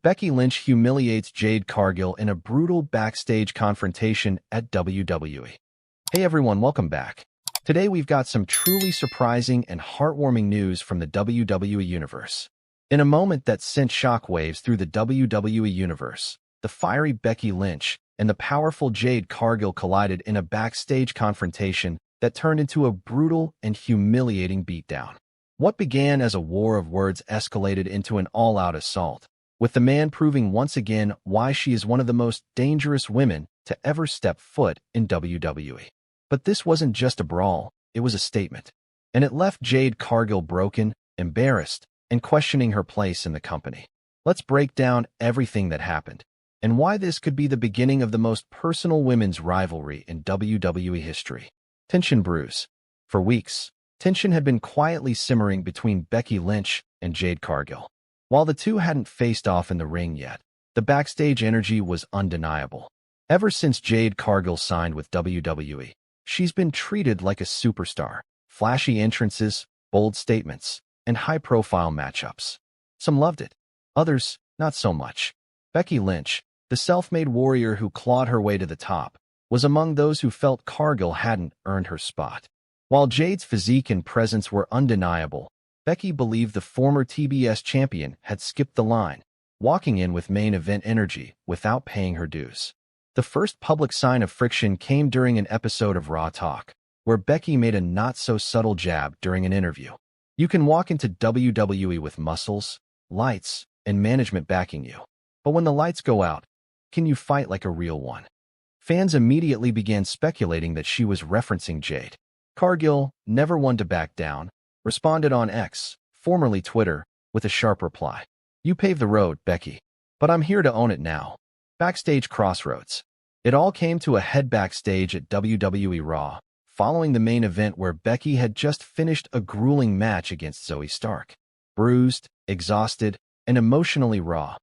Becky Lynch humiliates Jade Cargill in a brutal backstage confrontation at WWE. Hey everyone, welcome back. Today we've got some truly surprising and heartwarming news from the WWE Universe. In a moment that sent shockwaves through the WWE Universe, the fiery Becky Lynch and the powerful Jade Cargill collided in a backstage confrontation that turned into a brutal and humiliating beatdown. What began as a war of words escalated into an all-out assault, with the man proving once again why she is one of the most dangerous women to ever step foot in WWE. But this wasn't just a brawl, it was a statement. And it left Jade Cargill broken, embarrassed, and questioning her place in the company. Let's break down everything that happened, and why this could be the beginning of the most personal women's rivalry in WWE history. Tension brews. For weeks, tension had been quietly simmering between Becky Lynch and Jade Cargill. While the two hadn't faced off in the ring yet, the backstage energy was undeniable. Ever since Jade Cargill signed with WWE, she's been treated like a superstar. Flashy entrances, bold statements, and high-profile matchups. Some loved it, others not so much. Becky Lynch, the self-made warrior who clawed her way to the top, was among those who felt Cargill hadn't earned her spot. While Jade's physique and presence were undeniable, Becky believed the former TBS champion had skipped the line, walking in with main event energy without paying her dues. The first public sign of friction came during an episode of Raw Talk, where Becky made a not-so-subtle jab during an interview. You can walk into WWE with muscles, lights, and management backing you. But when the lights go out, can you fight like a real one? Fans immediately began speculating that she was referencing Jade. Cargill, never one to back down, responded on X, formerly Twitter, with a sharp reply. You paved the road, Becky, but I'm here to own it now. Backstage crossroads. It all came to a head backstage at WWE Raw, following the main event where Becky had just finished a grueling match against Zoe Stark. Bruised, exhausted, and emotionally raw,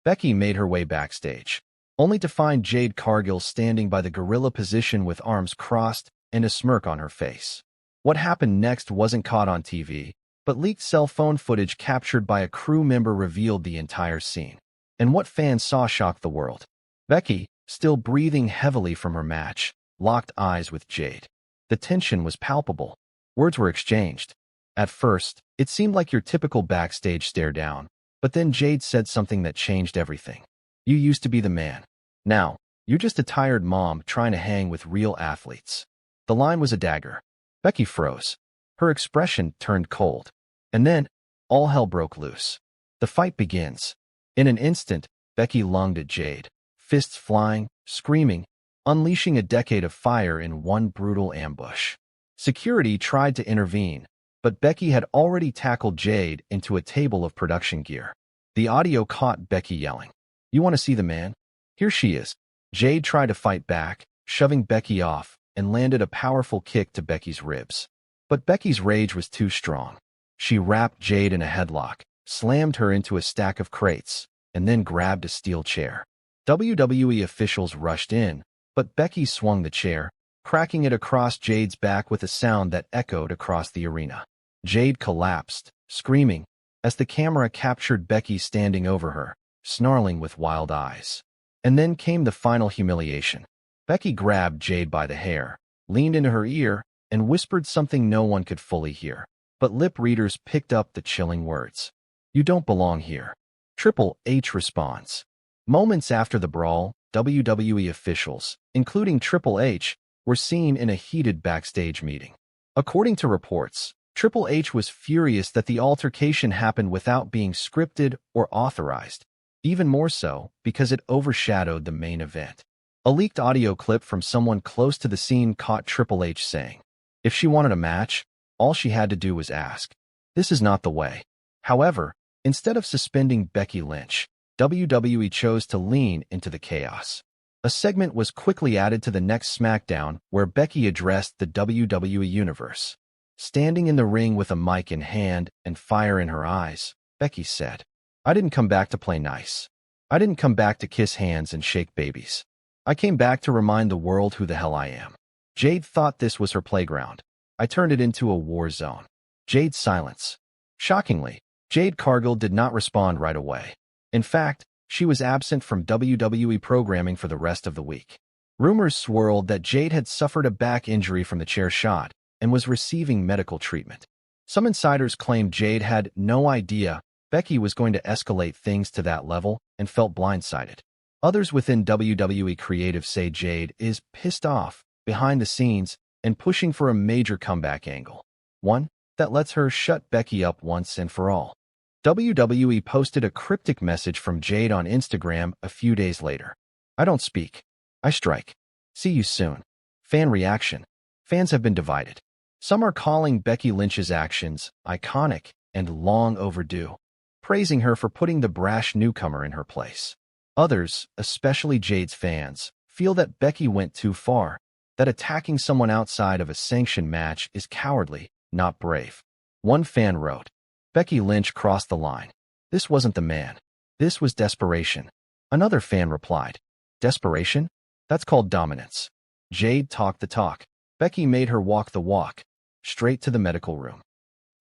Becky made her way backstage, only to find Jade Cargill standing by the gorilla position with arms crossed and a smirk on her face. What happened next wasn't caught on TV, but leaked cell phone footage captured by a crew member revealed the entire scene. And what fans saw shocked the world. Becky, still breathing heavily from her match, locked eyes with Jade. The tension was palpable. Words were exchanged. At first, it seemed like your typical backstage stare down, but then Jade said something that changed everything. You used to be the man. Now, you're just a tired mom trying to hang with real athletes. The line was a dagger. Becky froze. Her expression turned cold. And then, all hell broke loose. The fight begins. In an instant, Becky lunged at Jade, fists flying, screaming, unleashing a decade of fire in one brutal ambush. Security tried to intervene, but Becky had already tackled Jade into a table of production gear. The audio caught Becky yelling, "You want to see the man? Here she is." Jade tried to fight back, shoving Becky off, and landed a powerful kick to Becky's ribs. But Becky's rage was too strong. She wrapped Jade in a headlock, slammed her into a stack of crates, and then grabbed a steel chair. WWE officials rushed in, but Becky swung the chair, cracking it across Jade's back with a sound that echoed across the arena. Jade collapsed, screaming, as the camera captured Becky standing over her, snarling with wild eyes. And then came the final humiliation. Becky grabbed Jade by the hair, leaned into her ear, and whispered something no one could fully hear. But lip readers picked up the chilling words. "You don't belong here." Triple H responds. Moments after the brawl, WWE officials, including Triple H, were seen in a heated backstage meeting. According to reports, Triple H was furious that the altercation happened without being scripted or authorized, even more so because it overshadowed the main event. A leaked audio clip from someone close to the scene caught Triple H saying, if she wanted a match, all she had to do was ask. This is not the way. However, instead of suspending Becky Lynch, WWE chose to lean into the chaos. A segment was quickly added to the next SmackDown where Becky addressed the WWE Universe. Standing in the ring with a mic in hand and fire in her eyes, Becky said, "I didn't come back to play nice. I didn't come back to kiss hands and shake babies. I came back to remind the world who the hell I am." Jade thought this was her playground. I turned it into a war zone. Jade's silence. Shockingly, Jade Cargill did not respond right away. In fact, she was absent from WWE programming for the rest of the week. Rumors swirled that Jade had suffered a back injury from the chair shot and was receiving medical treatment. Some insiders claimed Jade had no idea Becky was going to escalate things to that level and felt blindsided. Others within WWE Creative say Jade is pissed off, behind the scenes, and pushing for a major comeback angle. One that lets her shut Becky up once and for all. WWE posted a cryptic message from Jade on Instagram a few days later. "I don't speak. I strike. See you soon." Fan reaction. Fans have been divided. Some are calling Becky Lynch's actions iconic and long overdue, praising her for putting the brash newcomer in her place. Others, especially Jade's fans, feel that Becky went too far, that attacking someone outside of a sanctioned match is cowardly, not brave. One fan wrote, "Becky Lynch crossed the line. This wasn't the man. This was desperation." Another fan replied, "Desperation? That's called dominance." Jade talked the talk. Becky made her walk the walk, straight to the medical room.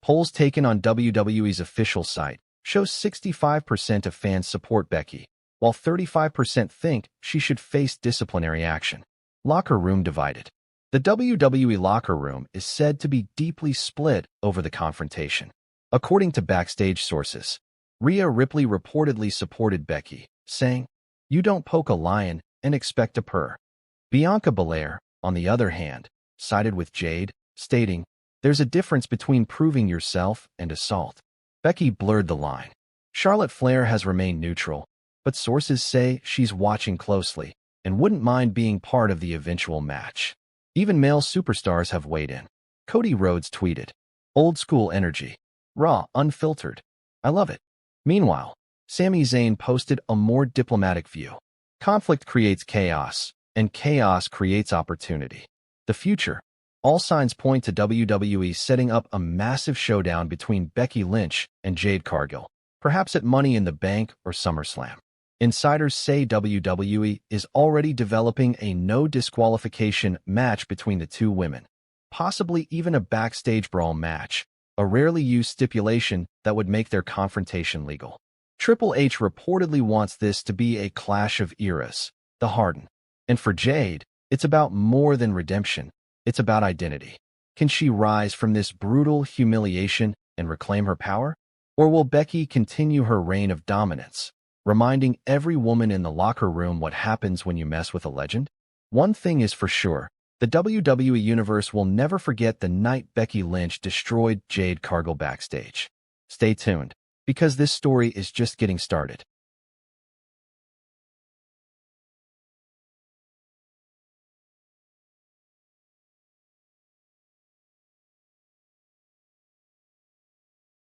Polls taken on WWE's official site show 65% of fans support Becky, while 35% think she should face disciplinary action. Locker room divided. The WWE locker room is said to be deeply split over the confrontation. According to backstage sources, Rhea Ripley reportedly supported Becky, saying, "You don't poke a lion and expect a purr." Bianca Belair, on the other hand, sided with Jade, stating, "There's a difference between proving yourself and assault." Becky blurred the line. Charlotte Flair has remained neutral, but sources say she's watching closely and wouldn't mind being part of the eventual match. Even male superstars have weighed in. Cody Rhodes tweeted, "Old school energy. Raw, unfiltered. I love it." Meanwhile, Sami Zayn posted a more diplomatic view. "Conflict creates chaos, and chaos creates opportunity. The future. All signs point to WWE setting up a massive showdown between Becky Lynch and Jade Cargill, perhaps at Money in the Bank or SummerSlam." Insiders say WWE is already developing a no disqualification match between the two women, possibly even a backstage brawl match, a rarely used stipulation that would make their confrontation legal. Triple H reportedly wants this to be a clash of eras, the Harden. And for Jade, it's about more than redemption. It's about identity. Can she rise from this brutal humiliation and reclaim her power? Or will Becky continue her reign of dominance, reminding every woman in the locker room what happens when you mess with a legend? One thing is for sure, the WWE Universe will never forget the night Becky Lynch destroyed Jade Cargill backstage. Stay tuned, because this story is just getting started.